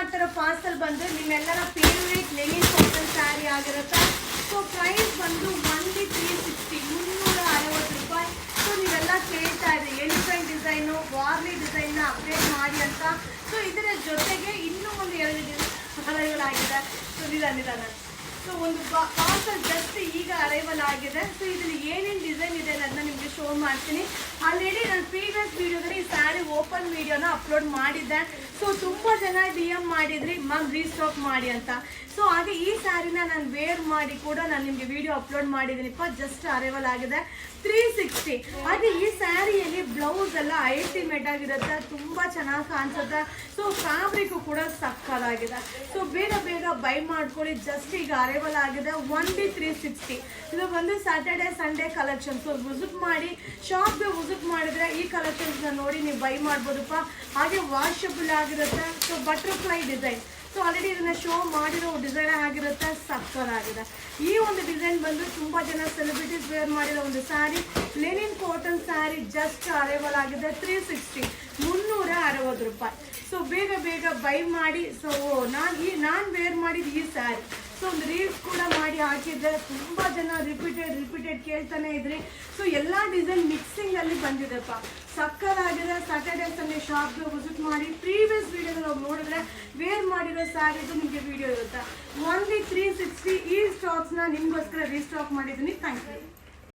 ಮಾಡ್ತಿರೋ ಪಾರ್ಸಲ್ ಬಂದು ನಿಮ್ಮೆಲ್ಲರ ಫೇವ್ರೇಟ್ ಲೆನಿನ್ ಕಾಟನ್ ಸ್ಯಾರಿ ಆಗಿರುತ್ತೆ. ಸೊ ಪ್ರೈಸ್ ಬಂದು ಓನ್ಲಿ 360 360 ರೂಪಾಯಿ. ಸೊ ನೀವೆಲ್ಲ ಕೇಳ್ತಾ ಇದ್ರಿ ಎಲಿಫೆಂಟ್ ಡಿಸೈನು ವಾರ್ಲಿ ಡಿಸೈನ್ನ ಅಪ್ಡೇಟ್ ಮಾಡಿ ಅಂತ. ಸೊ ಇದರ ಜೊತೆಗೆ ಇನ್ನೂ ಒಂದು 2 ಅರೈವಲ್ ಸೊ ನಿಧಾನ. ಸೊ ಒಂದು ಪಾರ್ಸಲ್ ಜಸ್ಟ್ ಈಗ ಅರೈವಲ್ ಆಗಿದೆ. ಸೊ ಇದರಲ್ಲಿ ಏನೇನು ಡಿಸೈನ್ ಇದೆ ಅನ್ನೋದನ್ನ ನಿಮಗೆ ಶೋ ಮಾಡ್ತೀನಿ. ಆಲ್ರೆಡಿ ನಾನು ಪ್ರೀವಿಯಸ್ ವಿಡಿಯೋದಲ್ಲಿ ಈ ಸ್ಯಾರಿ ಓಪನ್ ವಿಡಿಯೋನ ಅಪ್ಲೋಡ್ ಮಾಡಿದ್ದೆ. ಸೊ ತುಂಬ ಜನ DM ಮಾಡಿದ್ರಿ ಮ್ಯಾಮ್ ರೀಸ್ಟಾಕ್ ಮಾಡಿ ಅಂತ. ಸೊ ಹಾಗೆ ಈ ಸ್ಯಾರಿನ ನಾನು ವೇರ್ ಮಾಡಿ ಕೂಡ ನಾನು ನಿಮಗೆ ವಿಡಿಯೋ ಅಪ್ಲೋಡ್ ಮಾಡಿದ್ದೀನಿಪ್ಪ. ಜಸ್ಟ್ ಅರೈವಲ್ ಆಗಿದೆ 360. ಹಾಗೆ ಈ ಸ್ಯಾರಿಯಲ್ಲಿ ಬ್ಲೌಸ್ ಎಲ್ಲ ಅಲ್ಟಿಮೇಟ್ ಆಗಿರುತ್ತೆ, ತುಂಬ ಚೆನ್ನಾಗಿ ಕಾಣಿಸುತ್ತೆ. ಸೊ ಫ್ಯಾಬ್ರಿಕ್ ಕೂಡ ಸಕ್ಕತ್ತಾಗಿದೆ. ಸೊ ಬೇಗ ಬೈ ಮಾಡ್ಕೊಳ್ಳಿ. ಜಸ್ಟ್ ಈಗ ಅರೈವಲ್ ಆಗಿದೆ ಓನ್ಲಿ 360. ಇದು ಬಂದು Saturday Sunday collection. So visit ಮಾಡಿ, ಶಾಪ್ಗೆ ವಿಸಿಟ್ ಮಾಡಿದ್ರೆ ಈ ಕಲೆಕ್ಷನ್ಸ್ನ ನೋಡಿ ನೀವು ಬೈ ಮಾಡ್ಬೋದಪ್ಪ. ಹಾಗೆ ವಾಷಬಲ್ ಆಗಿರುತ್ತೆ. So butterfly design. So already ಇದನ್ನ ಶೋ ಮಾಡಿರೋ ಡಿಸೈನ್ ಆಗಿರುತ್ತೆ, ಸಕ್ಕತ್ತಾಗಿದೆ. ಈ ಒಂದು ಡಿಸೈನ್ ಬಂದು ತುಂಬ ಜನ ಸೆಲೆಬ್ರಿಟೀಸ್ ವೇರ್ ಮಾಡಿರೋ ಒಂದು sari, Lenin cotton sari. Just arrival ಆಗಿದೆ 360 360 ರೂಪಾಯಿ. ಸೊ ಬೇಗ ಬೈ ಮಾಡಿ. ಸೊ ನಾನು ವೇರ್ ಮಾಡಿದ ಈ ಸ್ಯಾರಿ ಸೊ ಒಂದು ರೀಲ್ಸ್ ಕೂಡ ಮಾಡಿ ಹಾಕಿದ್ದೆ. ತುಂಬ ಜನ ರಿಪೀಟೆಡ್ ಕೇಳ್ತಾನೆ ಇದ್ರಿ. ಸೊ ಎಲ್ಲ ಡಿಸೈನ್ ಮಿಕ್ಸಿಂಗಲ್ಲಿ ಬಂದಿದೆಪ್ಪ, ಸಕ್ಕತ್ತಾಗಿದೆ. ಸ್ಯಾಟರ್ಡೆ ಸಂಡೇ ಶಾಪ್ಗೆ ವಿಸಿಟ್ ಮಾಡಿ. ಪ್ರೀವಿಯಸ್ ವಿಡಿಯೋದಲ್ಲಿ ಹೋಗಿ ನೋಡಿದ್ರೆ ವೇರ್ ಮಾಡಿರೋ ಸ್ಯಾರಿದು ನಿಮಗೆ ವಿಡಿಯೋ ಇರುತ್ತೆ. ಓನ್ಲಿ 360. ಈ ಸ್ಟಾಕ್ಸ್ನ ನಿಮಗೋಸ್ಕರ ರೀಸ್ಟಾಕ್ ಮಾಡಿದ್ದೀನಿ. Thank you.